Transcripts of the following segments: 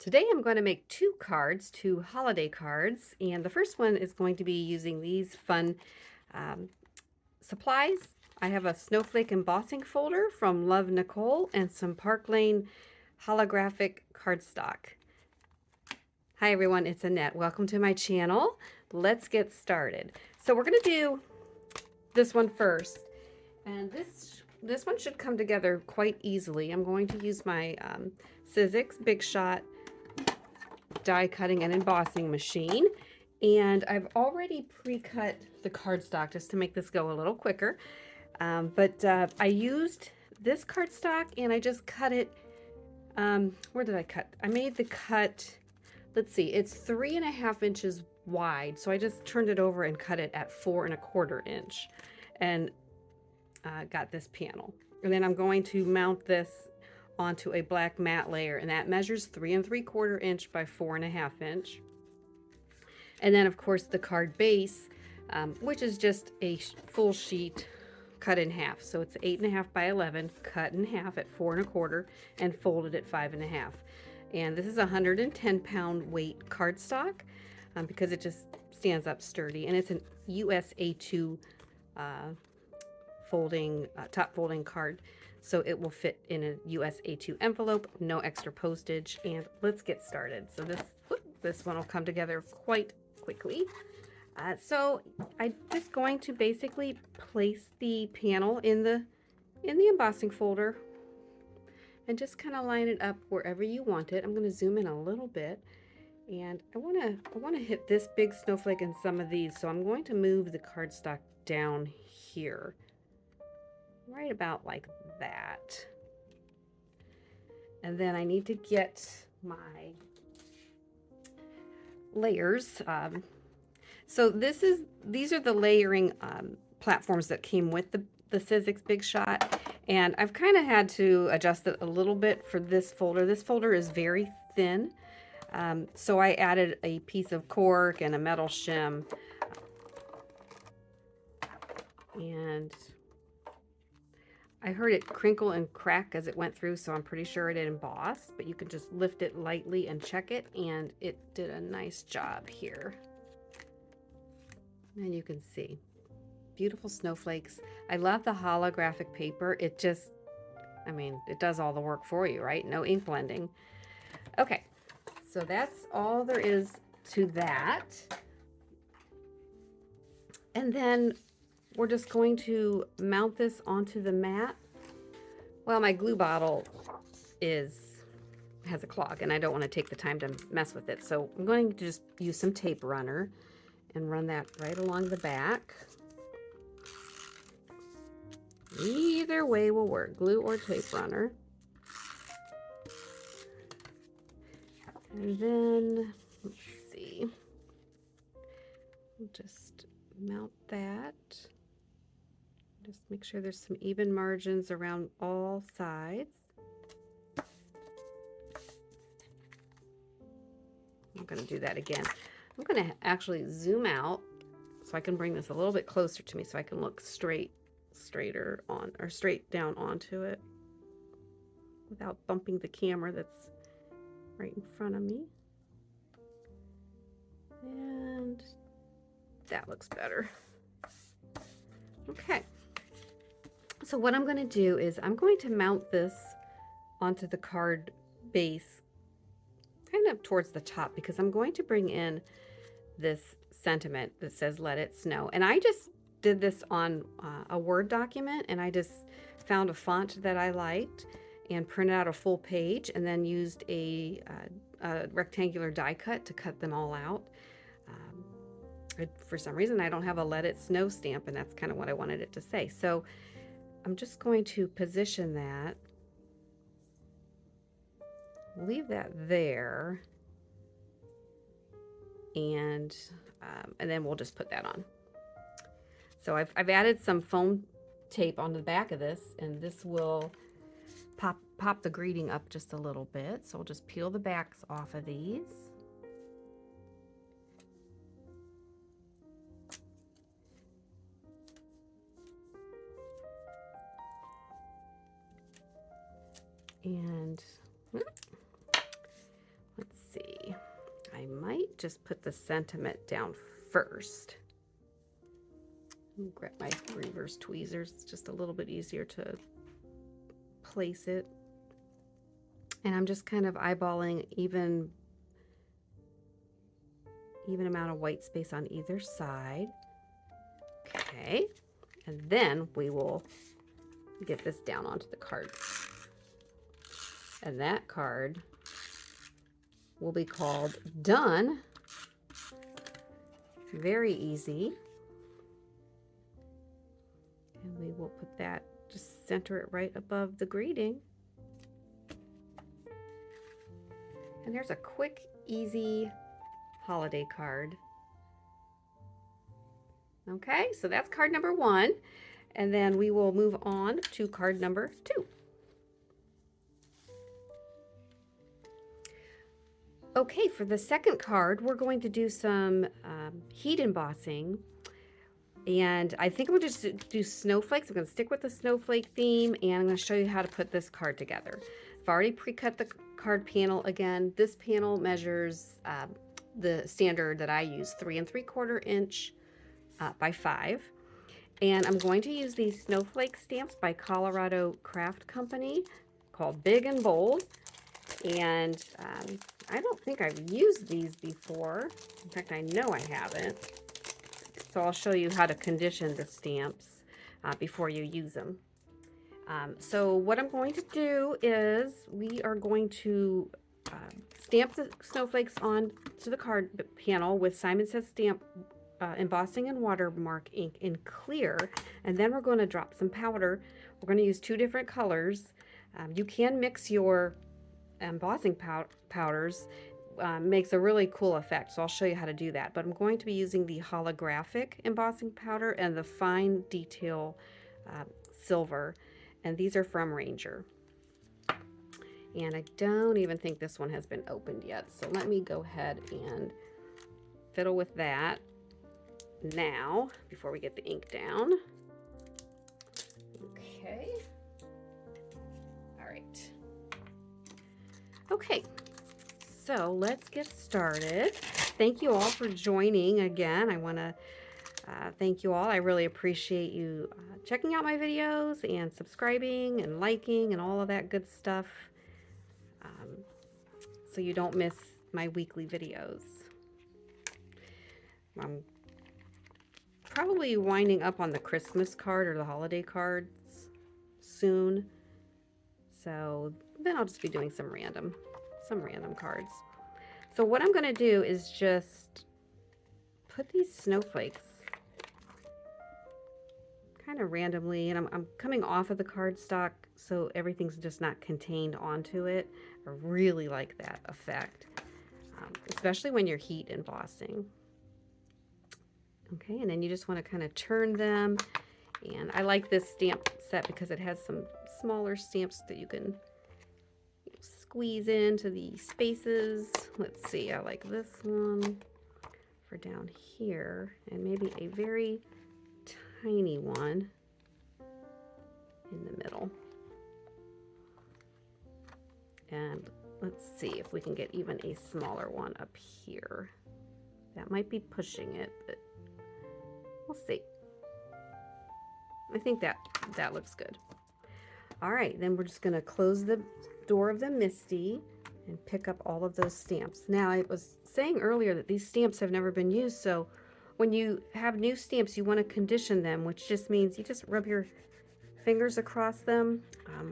Today I'm going to make two cards, two holiday cards, and the first one is going to be using these fun um, supplies. I have a snowflake embossing folder from Love Nicole and some Parklane holographic cardstock. Hi everyone, it's Annette. Welcome to my channel. Let's get started. So we're going to do this one first, and this one should come together quite easily. I'm going to use my Sizzix Big Shot die cutting and embossing machine, and I've already pre-cut the cardstock just to make this go a little quicker, but I used this cardstock and I just cut it. Where did I cut? I made the cut, let's see, it's 3.5 inches wide, so I just turned it over and cut it at 4.25 inch and got this panel. And then I'm going to mount this onto a black matte layer, and that measures 3.75 inch by 4.5 inch. And then of course the card base, which is just a full sheet cut in half. So it's 8.5 by 11, cut in half at 4.25 and folded at 5.5. And this is a 110-pound weight cardstock because it just stands up sturdy, and it's an US A2 top folding card. So it will fit in a US A2 envelope, no extra postage, and let's get started. So this one will come together quite quickly. So I'm just going to basically place the panel in the embossing folder and just kind of line it up wherever you want it. I'm going to zoom in a little bit, and I want to hit this big snowflake in some of these. So I'm going to move the cardstock down here, right about like that. And then I need to get my layers. So these are the layering platforms that came with the Sizzix Big Shot, and I've kind of had to adjust it a little bit for this folder. This folder is very thin, so I added a piece of cork and a metal shim, and I heard it crinkle and crack as it went through, so I'm pretty sure it embossed, but you can just lift it lightly and check it, and it did a nice job here. And you can see beautiful snowflakes. I love the holographic paper. It just, I mean, it does all the work for you, right? No ink blending. Okay, so that's all there is to that. And then we're just going to mount this onto the mat. Well, my glue bottle has a clog, and I don't want to take the time to mess with it. So I'm going to just use some tape runner and run that right along the back. Either way will work, glue or tape runner. And then, let's see, we'll just mount that. Just make sure there's some even margins around all sides. I'm going to do that again. I'm going to actually zoom out so I can bring this a little bit closer to me so I can look straight down onto it without bumping the camera that's right in front of me. And that looks better. Okay. So what I'm going to do is I'm going to mount this onto the card base kind of towards the top, because I'm going to bring in this sentiment that says "Let it snow." And I just did this on a Word document, and I just found a font that I liked and printed out a full page, and then used a rectangular die cut to cut them all out. For some reason I don't have a "Let it snow" stamp, and that's kind of what I wanted it to say. So I'm just going to position that, leave that there, and then we'll just put that on. So I've added some foam tape on the back of this, and this will pop the greeting up just a little bit. So we'll just peel the backs off of these. And let's just put the sentiment down first. Grab my reverse tweezers. It's just a little bit easier to place it. And I'm just kind of eyeballing even amount of white space on either side. Okay, and then we will get this down onto the card. And that card will be called Done. Very easy. And we will put that, just center it right above the greeting. And there's a quick, easy holiday card. Okay, so that's card number 1. And then we will move on to card number 2. Okay, for the second card, we're going to do some heat embossing. And I think I'm going to just do snowflakes. I'm going to stick with the snowflake theme, and I'm going to show you how to put this card together. I've already pre-cut the card panel. Again, this panel measures the standard that I use, 3 3/4 inch by 5. And I'm going to use these snowflake stamps by Colorado Craft Company called Big and Bold. And I don't think I've used these before. In fact, I know I haven't. So I'll show you how to condition the stamps before you use them. So what I'm going to do is we are going to stamp the snowflakes on to the card panel with Simon Says Stamp embossing and watermark ink in clear, and then we're going to drop some powder. We're going to use 2 different colors. You can mix your embossing powders. Makes a really cool effect, so I'll show you how to do that. But I'm going to be using the holographic embossing powder and the fine detail silver, and these are from Ranger. And I don't even think this one has been opened yet, so let me go ahead and fiddle with that now before we get the ink down. Okay. All right. Okay. So let's get started. Thank you all for joining again. I want to thank you all. I really appreciate you checking out my videos and subscribing and liking and all of that good stuff, so you don't miss my weekly videos. I'm probably winding up on the Christmas card or the holiday cards soon, so then I'll just be doing some random cards. So what I'm going to do is just put these snowflakes kind of randomly, and I'm coming off of the cardstock so everything's just not contained onto it. I really like that effect, especially when you're heat embossing. Okay, and then you just want to kind of turn them, and I like this stamp set because it has some smaller stamps that you can squeeze into the spaces. Let's see, I like this one for down here, and maybe a very tiny one in the middle. And let's see if we can get even a smaller one up here. That might be pushing it, but we'll see. I think that looks good. All right, then we're just going to close the door of the Misti and pick up all of those stamps. Now, I was saying earlier that these stamps have never been used, so when you have new stamps, you want to condition them, which just means you just rub your fingers across them.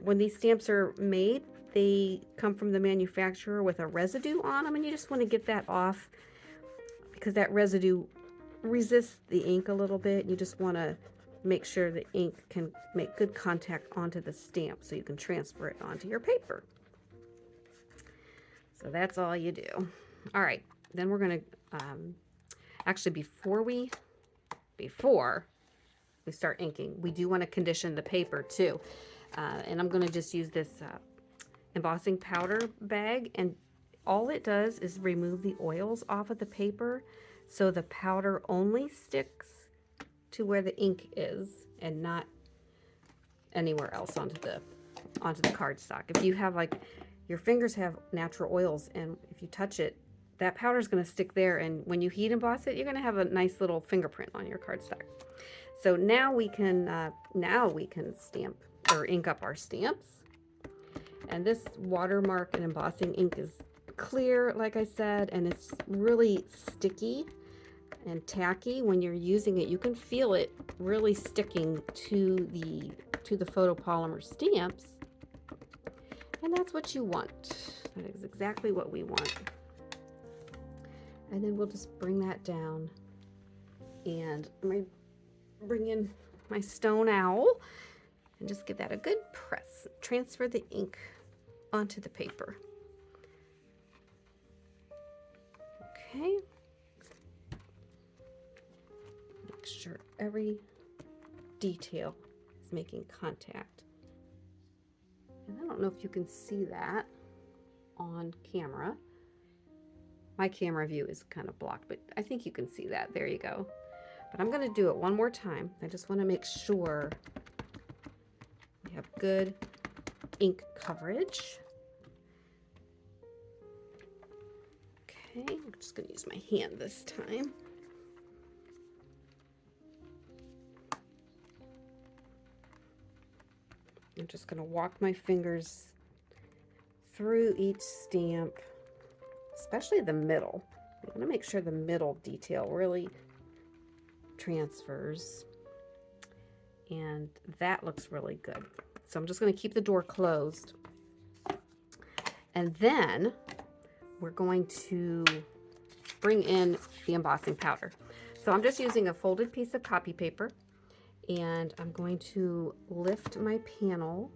When these stamps are made, they come from the manufacturer with a residue on them, and you just want to get that off because that residue resists the ink a little bit. You just want to make sure the ink can make good contact onto the stamp so you can transfer it onto your paper. So that's all you do. All right, then we're going to actually before we start inking, we do want to condition the paper too. And I'm going to just use this embossing powder bag, and all it does is remove the oils off of the paper, so the powder only sticks to where the ink is and not anywhere else onto the cardstock. If you have, like, your fingers have natural oils, and if you touch it, that powder is going to stick there, and when you heat emboss it, you're going to have a nice little fingerprint on your cardstock. So now we can stamp or ink up our stamps. And this Watermark and embossing ink is clear, like I said, and it's really sticky and tacky. When you're using it, you can feel it really sticking to the photopolymer stamps, and that's what you want. That is exactly what we want. And then we'll just bring that down, and I'm going to bring in my stone owl and just give that a good press. Transfer the ink onto the paper. Okay. Make sure every detail is making contact. And I don't know if you can see that on camera. My camera view is kind of blocked, but I think you can see that. There you go. But I'm going to do it one more time. I just want to make sure we have good ink coverage. Okay, I'm just going to use my hand this time. I'm just going to walk my fingers through each stamp, especially the middle. I'm going to make sure the middle detail really transfers, and that looks really good. So I'm just going to keep the door closed, and then we're going to bring in the embossing powder. So I'm just using a folded piece of copy paper, and I'm going to lift my panel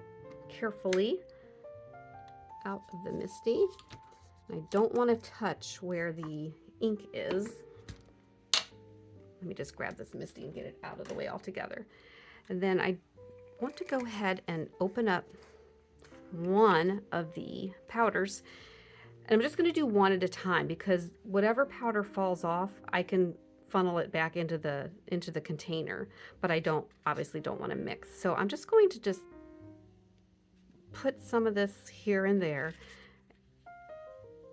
carefully out of the Misti. I don't want to touch where the ink is. Let me just grab this Misti and get it out of the way altogether. And then I want to go ahead and open up one of the powders. And I'm just going to do one at a time, because whatever powder falls off, I can funnel it back into the container, but I obviously don't want to mix. So I'm just going to put some of this here and there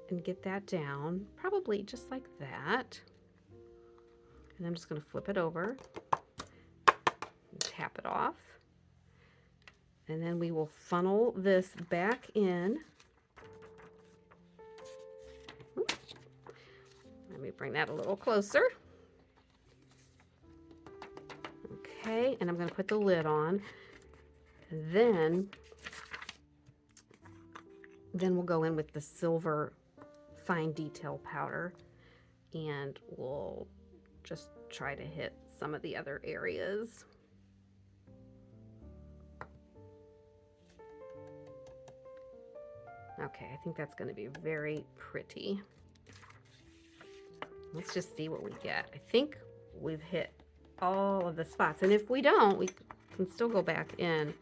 and get that down, probably just like that. And I'm just going to flip it over and tap it off. And then we will funnel this back in. Let me bring that a little closer. Okay, and I'm going to put the lid on. And then we'll go in with the silver fine detail powder, and we'll just try to hit some of the other areas. Okay, I think that's going to be very pretty. Let's just see what we get. I think we've hit all of the spots, and if we don't, we can still go back in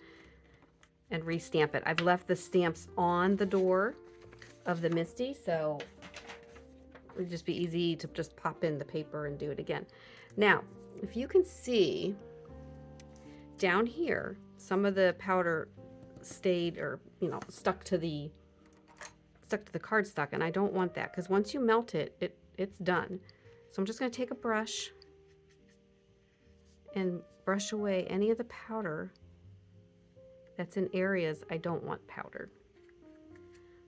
and restamp it. I've left the stamps on the door of the Misti, so it would just be easy to just pop in the paper and do it again. Now, if you can see down here, some of the powder stayed, or stuck to the cardstock, and I don't want that, because once you melt it, it's done. So I'm just going to take a brush and brush away any of the powder that's in areas I don't want powdered.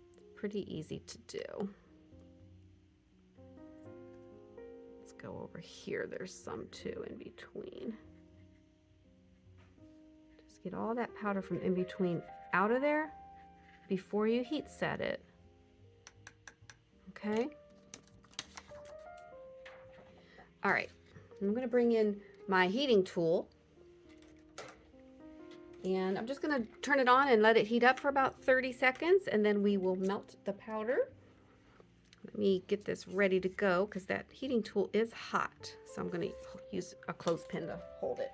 It's pretty easy to do. Let's go over here. There's some too in between. Just get all that powder from in between out of there before you heat set it. Okay? All right, I'm going to bring in my heating tool, and I'm just going to turn it on and let it heat up for about 30 seconds, and then we will melt the powder. Let me get this ready to go, because that heating tool is hot, so I'm going to use a clothespin to hold it.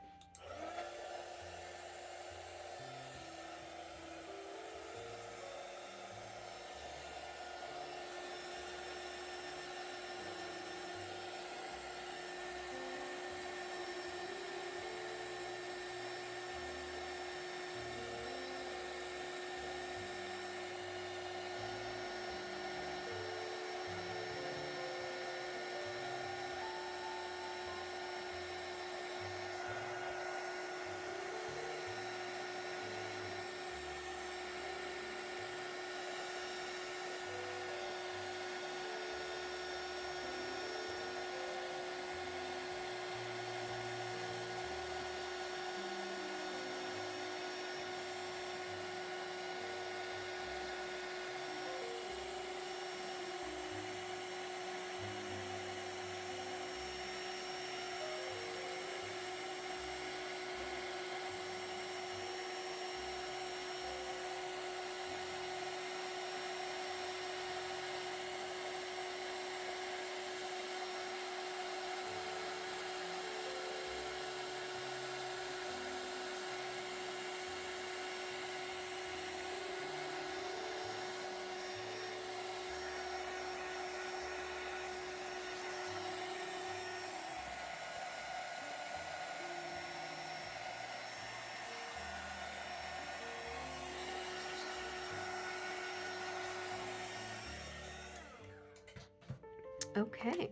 Okay,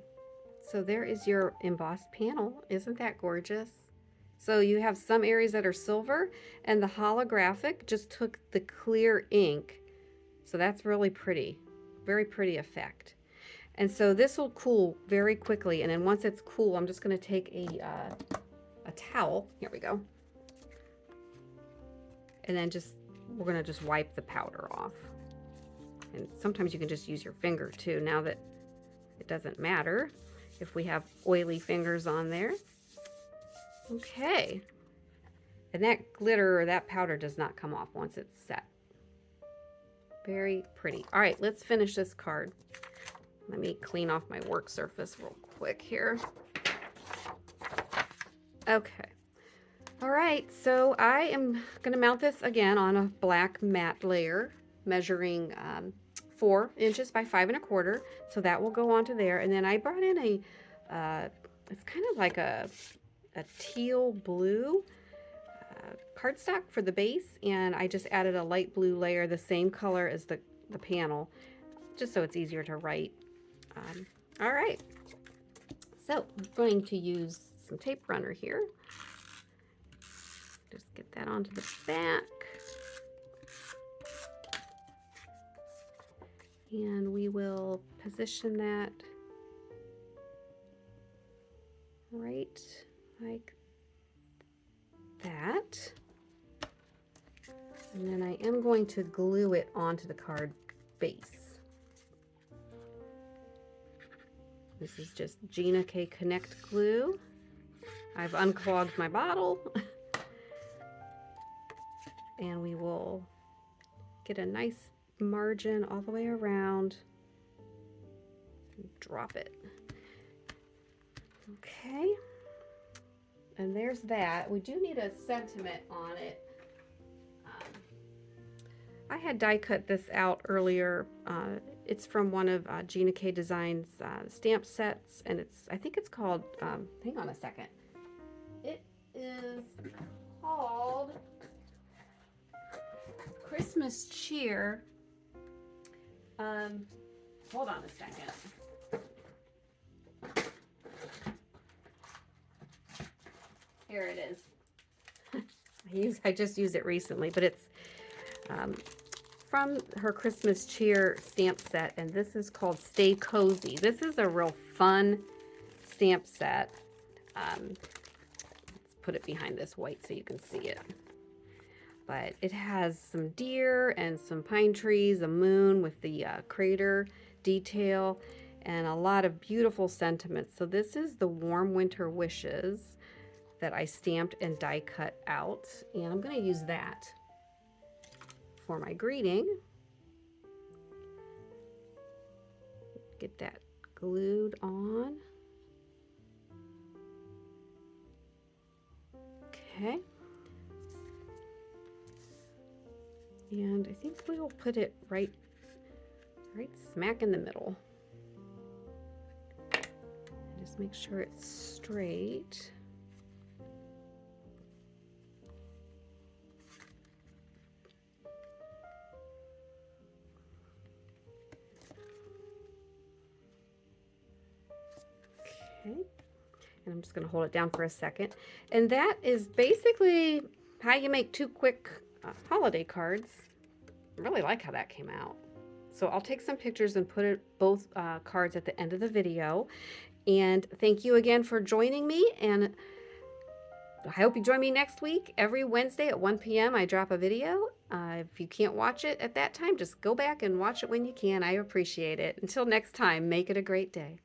so there is your embossed panel. Isn't that gorgeous? So you have some areas that are silver, and the holographic just took the clear ink. So that's really pretty, very pretty effect. And so this will cool very quickly. And then once it's cool, I'm just going to take a towel. Here we go. And then we're going to just wipe the powder off. And sometimes you can just use your finger too, now that it doesn't matter if we have oily fingers on there. Okay. And that glitter or that powder does not come off once it's set. Very pretty. All right, let's finish this card. Let me clean off my work surface real quick here. Okay. All right, so I am going to mount this again on a black matte layer, measuring 4 inches by 5 1/4. So that will go onto there. And then I brought in it's kind of like a teal blue cardstock for the base, and I just added a light blue layer, the same color as the panel, just so it's easier to write. All right, so I'm going to use some tape runner here. Just get that onto the back. And we will position that right like that. And then I am going to glue it onto the card base. This is just Gina K Connect glue. I've unclogged my bottle. And we will get a nice margin all the way around. Drop it. Okay. And there's that. We do need a sentiment on it. I had die cut this out earlier. It's from one of Gina K Design's stamp sets, and I think it's called, hang on a second. It is called Christmas Cheer. Hold on a second. Here it is. I just used it recently, but it's from her Christmas Cheer stamp set, and this is called Stay Cozy. This is a real fun stamp set. Let's put it behind this white so you can see it. But it has some deer and some pine trees, a moon with the crater detail, and a lot of beautiful sentiments. So this is the Warm Winter Wishes that I stamped and die cut out, and I'm going to use that for my greeting. Get that glued on. Okay. And I think we'll put it right smack in the middle. Just make sure it's straight. Okay. And I'm just going to hold it down for a second. And that is basically how you make 2 quick holiday cards. I really like how that came out. So I'll take some pictures and put both cards at the end of the video. And thank you again for joining me. And I hope you join me next week. Every Wednesday at 1 p.m. I drop a video. If you can't watch it at that time, just go back and watch it when you can. I appreciate it. Until next time, make it a great day.